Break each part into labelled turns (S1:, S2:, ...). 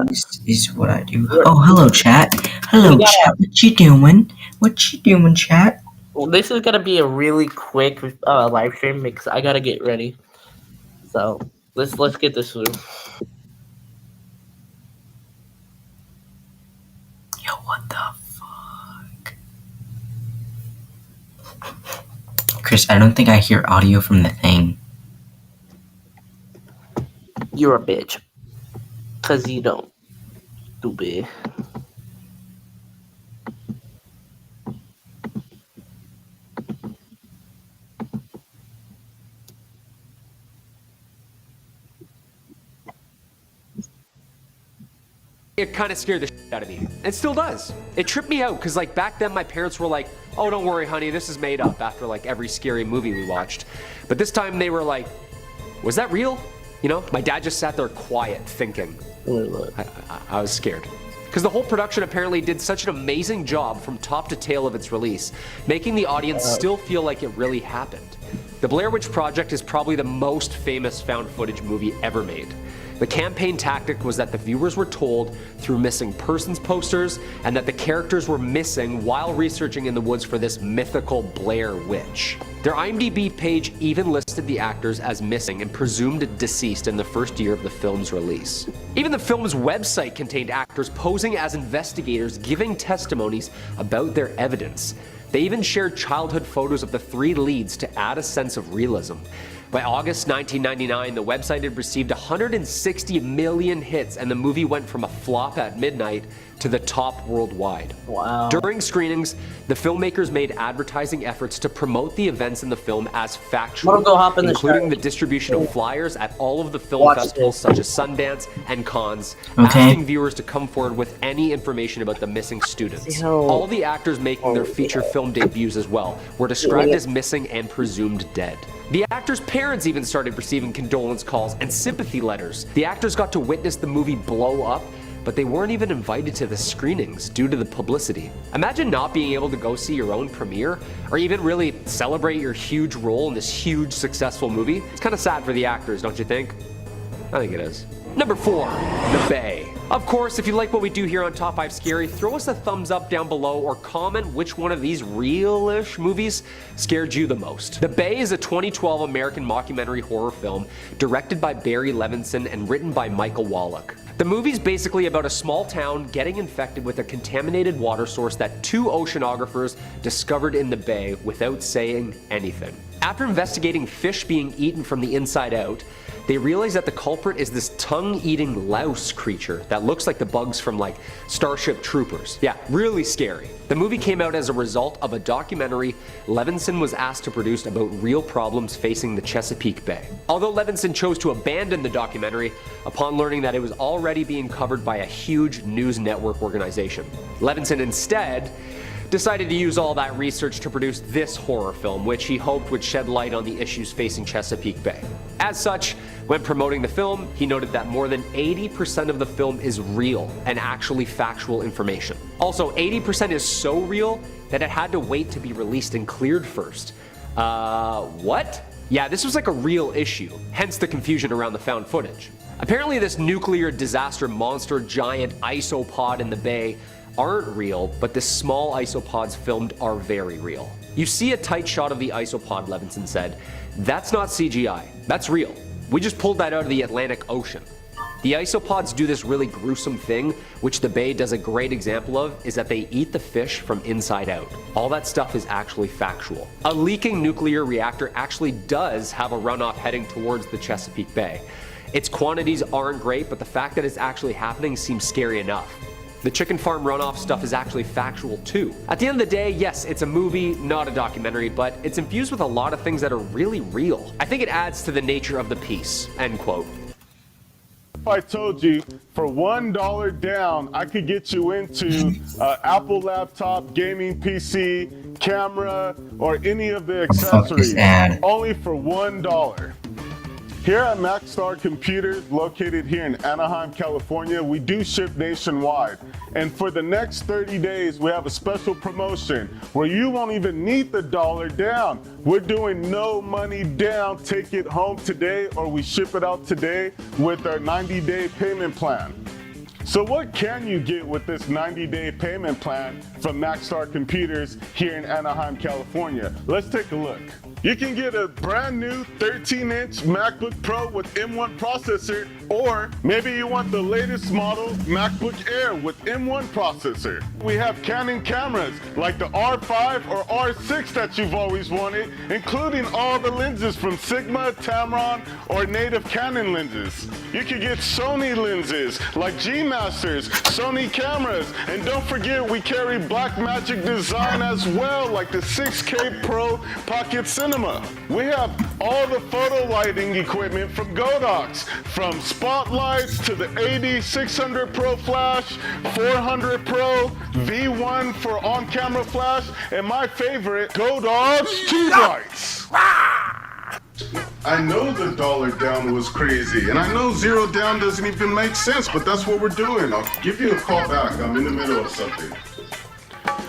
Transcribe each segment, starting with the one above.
S1: This is what I do. Oh, hello, chat. Hello,
S2: We
S1: chat. What you doing? What you doing, chat?
S2: Well, this is gonna be a really quick live stream because I gotta get ready. So let's get this through.
S1: Yo, what the fuck? Chris, I don't think I hear audio from the thing.
S2: You're a bitch, cause you don't. Stupid.
S3: It kind of scared the shit out of me. It still does. It tripped me out because like back then my parents were like, oh, don't worry, honey, this is made up after like every scary movie we watched. But this time they were like, was that real? You know, my dad just sat there quiet thinking. I was scared. Because the whole production apparently did such an amazing job from top to tail of its release, making the audience still feel like it really happened. The Blair Witch Project is probably the most famous found footage movie ever made. The campaign tactic was that the viewers were told through missing persons posters and that the characters were missing while researching in the woods for this mythical Blair Witch. Their IMDb page even listed the actors as missing and presumed deceased in the first year of the film's release. Even the film's website contained actors posing as investigators giving testimonies about their evidence. They even shared childhood photos of the three leads to add a sense of realism. By August 1999, the website had received 160 million hits, and the movie went from a flop at midnight to the top worldwide.
S2: Wow.
S3: During screenings, the filmmakers made advertising efforts to promote the events in the film as factual, including the distribution of flyers at all of the film festivals such as Sundance and Cannes, asking viewers to come forward with any information about the missing students. All the actors making their feature film debuts as well were described as missing and presumed dead. The actors' parents even started receiving condolence calls and sympathy letters. The actors got to witness the movie blow up, but they weren't even invited to the screenings due to the publicity. Imagine not being able to go see your own premiere, or even really celebrate your huge role in this huge successful movie. It's kind of sad for the actors, don't you think? I think it is. Number 4, The Bay. Of course, if you like what we do here on Top 5 Scary, throw us a thumbs up down below or comment which one of these real-ish movies scared you the most. The Bay is a 2012 American mockumentary horror film directed by Barry Levinson and written by Michael Wallach. The movie's basically about a small town getting infected with a contaminated water source that 2 oceanographers discovered in the bay without saying anything. After investigating fish being eaten from the inside out, they realize that the culprit is this tongue-eating louse creature that looks like the bugs from like Starship Troopers. Yeah, really scary. The movie came out as a result of a documentary Levinson was asked to produce about real problems facing the Chesapeake Bay. Although Levinson chose to abandon the documentary upon learning that it was already being covered by a huge news network organization. Levinson instead decided to use all that research to produce this horror film, which he hoped would shed light on the issues facing Chesapeake Bay. As such, when promoting the film, he noted that more than 80% of the film is real and actually factual information. Also, 80% is so real that it had to wait to be released and cleared first. What? Yeah, this was like a real issue, hence the confusion around the found footage. Apparently this nuclear disaster monster giant isopod in the bay aren't real, but the small isopods filmed are very real. You see a tight shot of the isopod, Levinson said. That's not CGI, that's real. We just pulled that out of the Atlantic Ocean. The isopods do this really gruesome thing, which the bay does a great example of, is that they eat the fish from inside out. All that stuff is actually factual. A leaking nuclear reactor actually does have a runoff heading towards the Chesapeake Bay. Its quantities aren't great, but the fact that it's actually happening seems scary enough. The chicken farm runoff stuff is actually factual too. At the end of the day, yes, it's a movie, not a documentary, but it's infused with a lot of things that are really real. I think it adds to the nature of the piece, end quote.
S4: If I told you for $1 down, I could get you into Apple laptop, gaming PC, camera, or any of the accessories, only for $1. Here at Maxstar Computers, located here in Anaheim, California, we do ship nationwide. And for the next 30 days, we have a special promotion where you won't even need the $1 down. We're doing no money down, take it home today, or we ship it out today with our 90-day payment plan. So what can you get with this 90-day payment plan from Maxstar Computers here in Anaheim, California? Let's take a look. You can get a brand new 13-inch MacBook Pro with M1 processor, or maybe you want the latest model MacBook Air with M1 processor. We have Canon cameras like the R5 or R6 that you've always wanted, including all the lenses from Sigma, Tamron, or native Canon lenses. You can get Sony lenses like G Masters, Sony cameras, and don't forget we carry Blackmagic design as well, like the 6K Pro Pocket Cinema. We have all the photo lighting equipment from Godox, from spotlights to the AD600 Pro Flash, 400 Pro, V1 for on-camera flash, and my favorite, Godox tube lights. I know the dollar down was crazy, and I know zero down doesn't even make sense, but that's what we're doing. I'll give you a call back. I'm in the middle of something.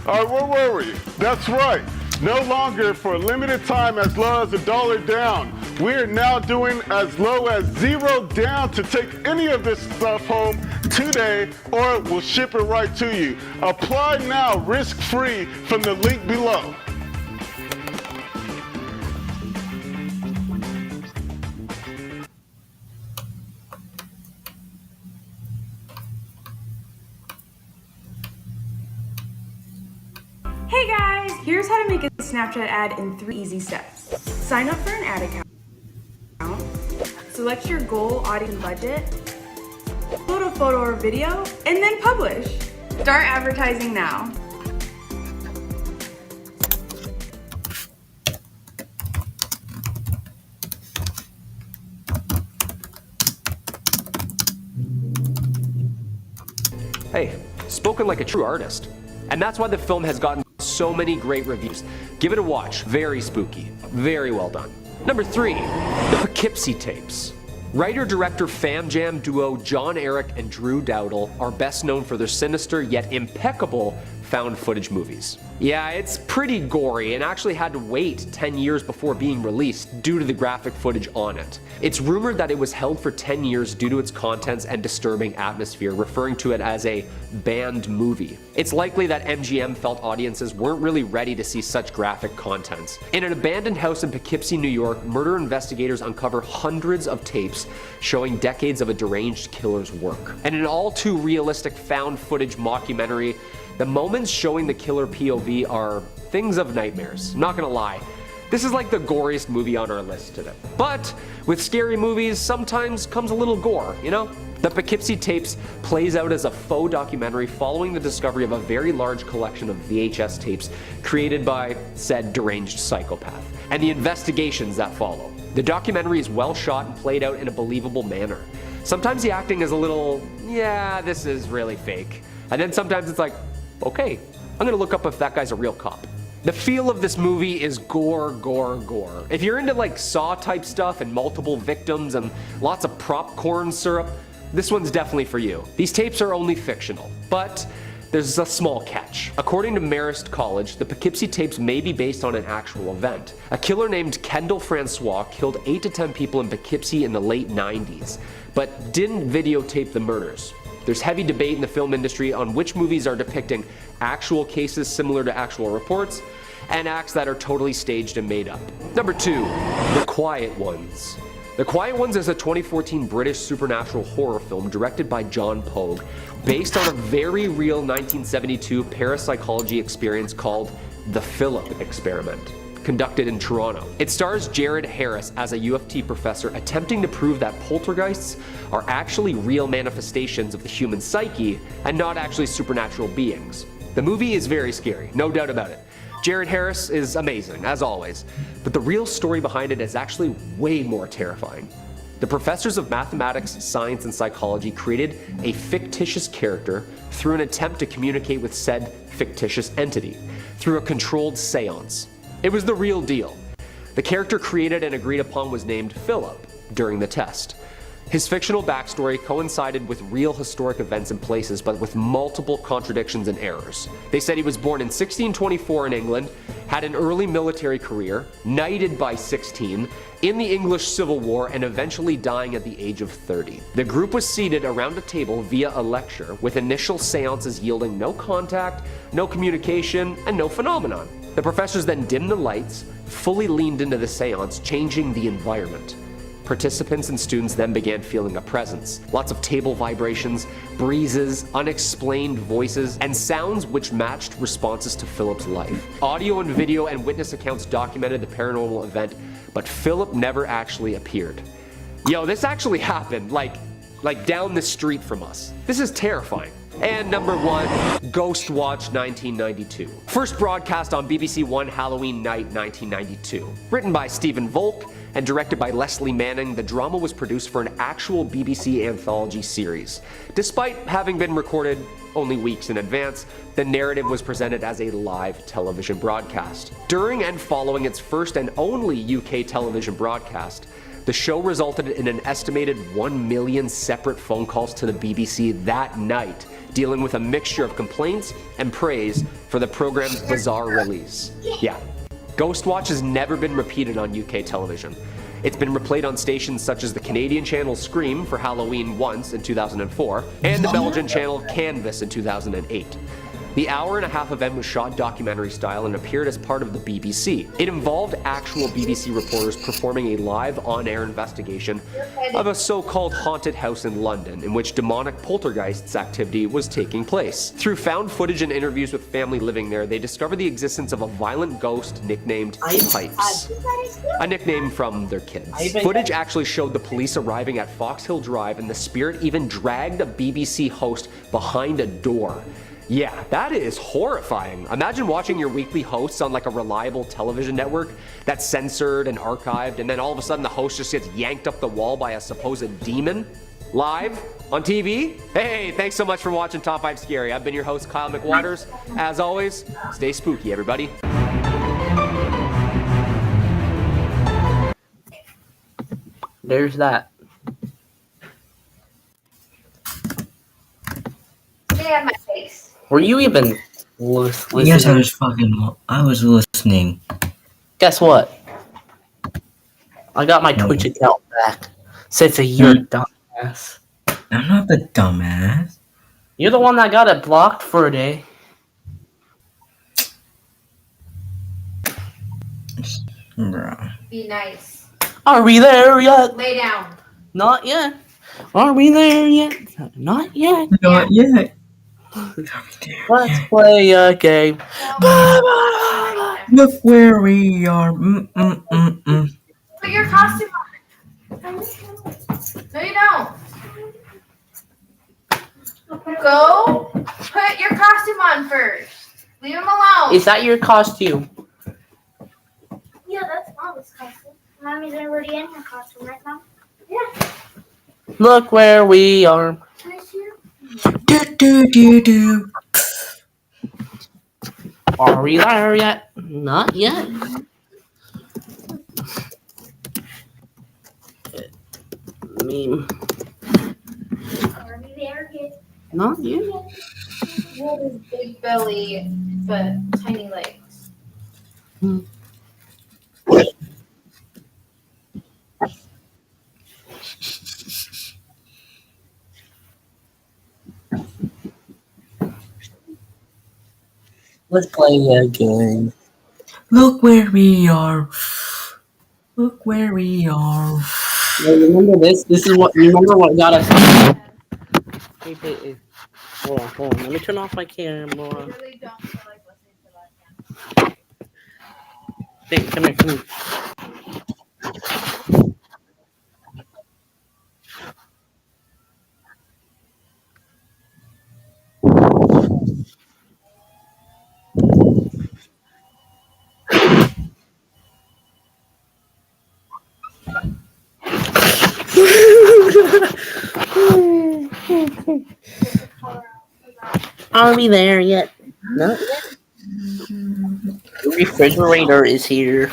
S4: All right, where were we? That's right. No longer for a limited time as low as $1 down. We're now doing as low as $0 down to take any of this stuff home today, or we'll ship it right to you. Apply now, risk-free, from the link below.
S5: Hey guys, here's how to make a Snapchat ad in 3 easy steps. Sign up for an ad account, select your goal, audience, and budget, upload a photo or video, and then publish. Start advertising now.
S3: Hey, spoken like a true artist. And that's why the film has gotten so many great reviews. Give it a watch. Very spooky. Very well done. Number 3, the Poughkeepsie tapes. Writer-director Fam Jam duo John Eric and Drew Dowdle are best known for their sinister yet impeccable found footage movies. Yeah, it's pretty gory and actually had to wait 10 years before being released due to the graphic footage on it. It's rumored that it was held for 10 years due to its contents and disturbing atmosphere, referring to it as a banned movie. It's likely that MGM felt audiences weren't really ready to see such graphic content. In an abandoned house in Poughkeepsie, New York, murder investigators uncover hundreds of tapes showing decades of a deranged killer's work. And in an all too realistic found footage mockumentary, the moments showing the killer POV are things of nightmares. Not gonna lie, this is like the goriest movie on our list today. But with scary movies, sometimes comes a little gore, you know? The Poughkeepsie tapes plays out as a faux documentary following the discovery of a very large collection of VHS tapes created by said deranged psychopath, and the investigations that follow. The documentary is well shot and played out in a believable manner. Sometimes the acting is a little, yeah, this is really fake. And then sometimes it's like, okay, I'm gonna look up if that guy's a real cop. The feel of this movie is gore, gore, gore. If you're into like Saw type stuff and multiple victims and lots of popcorn syrup, this one's definitely for you. These tapes are only fictional, but there's a small catch. According to Marist College, the Poughkeepsie tapes may be based on an actual event. A killer named Kendall Francois killed 8 to 10 people in Poughkeepsie in the late 90s, but didn't videotape the murders. There's heavy debate in the film industry on which movies are depicting actual cases similar to actual reports and acts that are totally staged and made up. Number 2, The Quiet Ones. The Quiet Ones is a 2014 British supernatural horror film directed by John Pogue, based on a very real 1972 parapsychology experience called The Philip Experiment, conducted in Toronto. It stars Jared Harris as a U of T professor attempting to prove that poltergeists are actually real manifestations of the human psyche and not actually supernatural beings. The movie is very scary, no doubt about it. Jared Harris is amazing, as always, but the real story behind it is actually way more terrifying. The professors of mathematics, science, and psychology created a fictitious character through an attempt to communicate with said fictitious entity through a controlled seance. It was the real deal. The character created and agreed upon was named Philip during the test. His fictional backstory coincided with real historic events and places, but with multiple contradictions and errors. They said he was born in 1624 in England, had an early military career, knighted by 16, in the English Civil War, and eventually dying at the age of 30. The group was seated around a table via a lecture, with initial seances yielding no contact, no communication, and no phenomenon. The professors then dimmed the lights, fully leaned into the seance, changing the environment. Participants and students then began feeling a presence. Lots of table vibrations, breezes, unexplained voices, and sounds which matched responses to Philip's life. Audio and video and witness accounts documented the paranormal event, but Philip never actually appeared. Yo, this actually happened, like down the street from us. This is terrifying. And number 1, Ghost Watch 1992. First broadcast on BBC One Halloween night 1992. Written by Stephen Volk and directed by Leslie Manning, the drama was produced for an actual BBC anthology series. Despite having been recorded only weeks in advance, the narrative was presented as a live television broadcast. During and following its first and only UK television broadcast, the show resulted in an estimated 1 million separate phone calls to the BBC that night, dealing with a mixture of complaints and praise for the program's bizarre release. Yeah. Ghost Watch has never been repeated on UK television. It's been replayed on stations such as the Canadian channel Scream for Halloween once in 2004, and the Belgian channel Canvas in 2008. The hour-and-a-half event was shot documentary style and appeared as part of the BBC. It involved actual BBC reporters performing a live on-air investigation of a so-called haunted house in London in which demonic poltergeists activity was taking place. Through found footage and interviews with family living there, they discovered the existence of a violent ghost nicknamed Pipes, a nickname from their kids. Footage actually showed the police arriving at Fox Hill Drive, and the spirit even dragged a BBC host behind a door. Yeah, that is horrifying. Imagine watching your weekly hosts on like a reliable television network that's censored and archived, and then all of a sudden the host just gets yanked up the wall by a supposed demon live on TV. Hey, thanks so much for watching Top 5 Scary. I've been your host, Kyle McWaters. As always, stay spooky, everybody.
S2: There's that.
S6: Stay on my face.
S2: Were you even listening?
S1: Yes, I was listening.
S2: Guess what? I got my Twitch account back. Since you're dumbass.
S1: I'm not the dumbass.
S2: You're the one that got it blocked for a day.
S1: Bro.
S6: Be nice.
S2: Are we there yet?
S6: Lay down.
S2: Not yet. Are we there yet? Not yet.
S1: Not yet.
S2: Let's play a game.
S1: Look where we are.
S6: Put your costume on. No, you don't. Go. Put your costume on first. Leave him alone.
S2: Is that your costume?
S7: Yeah, that's Mama's costume. Mommy's already in her costume, right, Mom? Yeah.
S2: Look where we are.
S1: Do.
S2: Are we there yet? Not yet. Meme.
S7: Are we there yet?
S2: Not yet.
S6: He had his big belly, but tiny legs.
S2: Let's play a game.
S1: Look where we are. Look where we are.
S2: Remember this? This is what. Remember what got us. Hey. Hold on. Let me turn off my camera.
S6: I really don't feel like listening to that.
S2: Hey, come here. Are we there yet? Not yet. The refrigerator is here.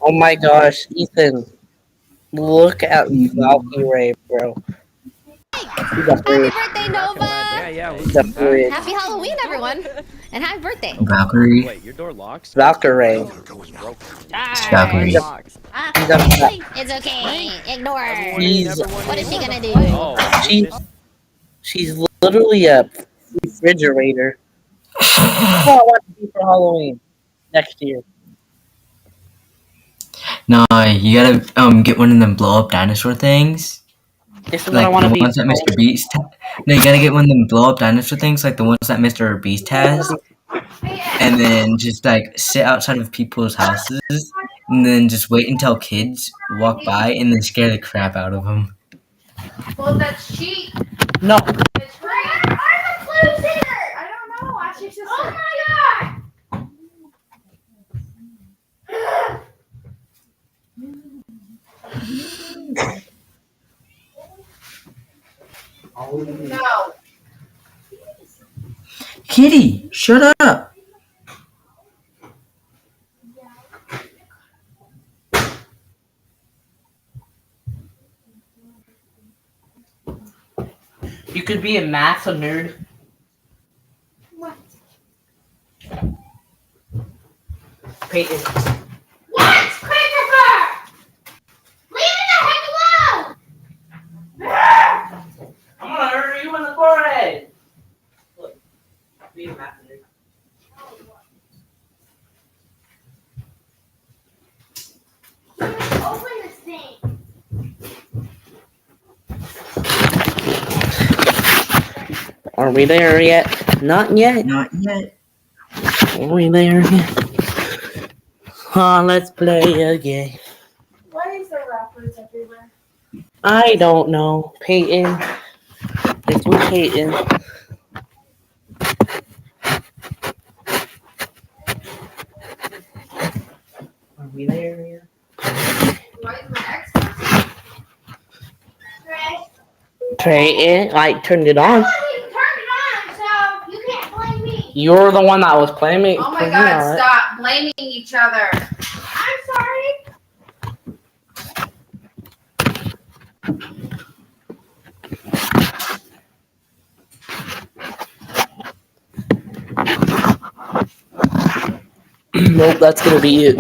S2: Oh my gosh, Ethan. Look at Valkyrie, bro. She's a
S8: Happy
S2: bridge.
S8: birthday, Nova!
S2: She's a bridge.
S8: Happy Halloween, everyone! And happy birthday!
S1: Valkyrie.
S9: Wait, your door locks?
S2: Valkyrie.
S1: Valkyrie.
S8: It's okay. Ignore.
S2: She's
S8: What is she gonna do?
S9: Oh,
S2: she's literally a refrigerator. That's what I want to be for Halloween next year.
S1: Nah, you gotta get one of them blow up dinosaur things.
S2: This is what
S1: Like
S2: I want
S1: the
S2: to be.
S1: ones that Mr. Beast. No, you gotta get one of them blow up dinosaur things, like the ones that Mr. Beast has, and then just like sit outside of people's houses, and then just wait until kids walk by, and then scare the crap out of them.
S6: Well, that's cheap.
S2: No.
S6: It's free. I'm a blue sitter. I don't know. Ask your sister. Oh my god. No.
S1: Kitty, shut up!
S2: You could be a math nerd.
S6: What?
S2: Peyton.
S6: What? Christopher! Leave me the heck alone!
S2: I'm gonna hurt you in the forehead. Look, be a math nerd.
S6: Open this thing.
S2: Are we there yet? Not yet.
S1: Not yet.
S2: Are we there yet? Let's play a game.
S6: Why is there wrappers everywhere?
S2: I don't know. Peyton. It's with Peyton. Are we there yet?
S6: Why is my Xbox? Right.
S2: Peyton, I turned it on.
S6: I wasn't even turned it on, so you can't blame me.
S2: You're the one that was playing me.
S6: Oh my
S2: playing
S6: god,
S2: on it.
S6: stop blaming each other. I'm sorry.
S2: Nope, that's gonna be it.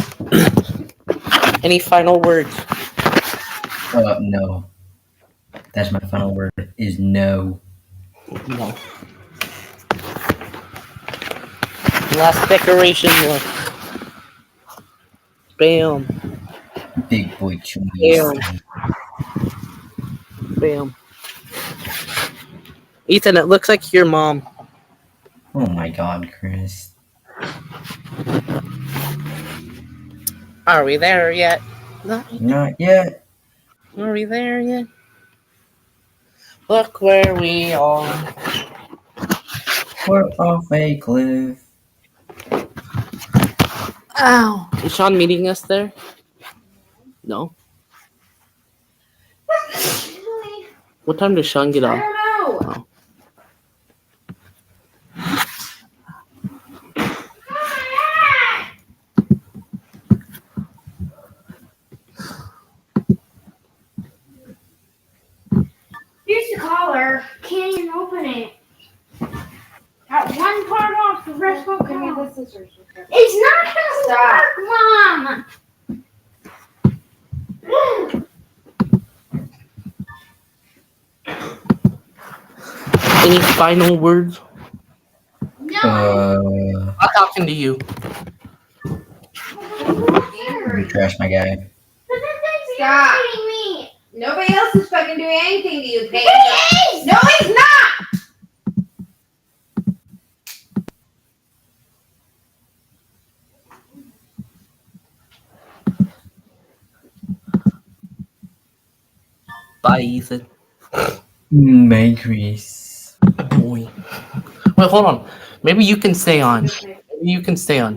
S2: Any final words?
S1: No. That's my final word. Is no.
S2: No. Last decoration look. Bam.
S1: Big boy choice.
S2: Bam. Bam. Ethan, it looks like your mom.
S1: Oh my god, Chris.
S2: Are we there yet?
S1: Not yet.
S2: Are we there yet? Look where we are.
S1: We're off a cliff.
S2: Ow. Is Sean meeting us there? No. What time does Sean get
S6: I
S2: off?
S6: don't know.
S2: Oh.
S7: Here's the collar. Can't even open it. Got one part off, the rest won't come out. It's not gonna work, Mom.
S2: Any final words?
S6: No.
S2: I'm talking to you.
S1: You trash my guy.
S7: But then things
S6: Stop.
S7: irritating me.
S6: Nobody else is fucking doing anything to you, Peyton.
S7: He is!
S6: No, he's not.
S2: Bye, Ethan.
S1: Bye, Chris.
S2: Boy. Wait, hold on. Maybe you can stay on. Maybe you can stay on.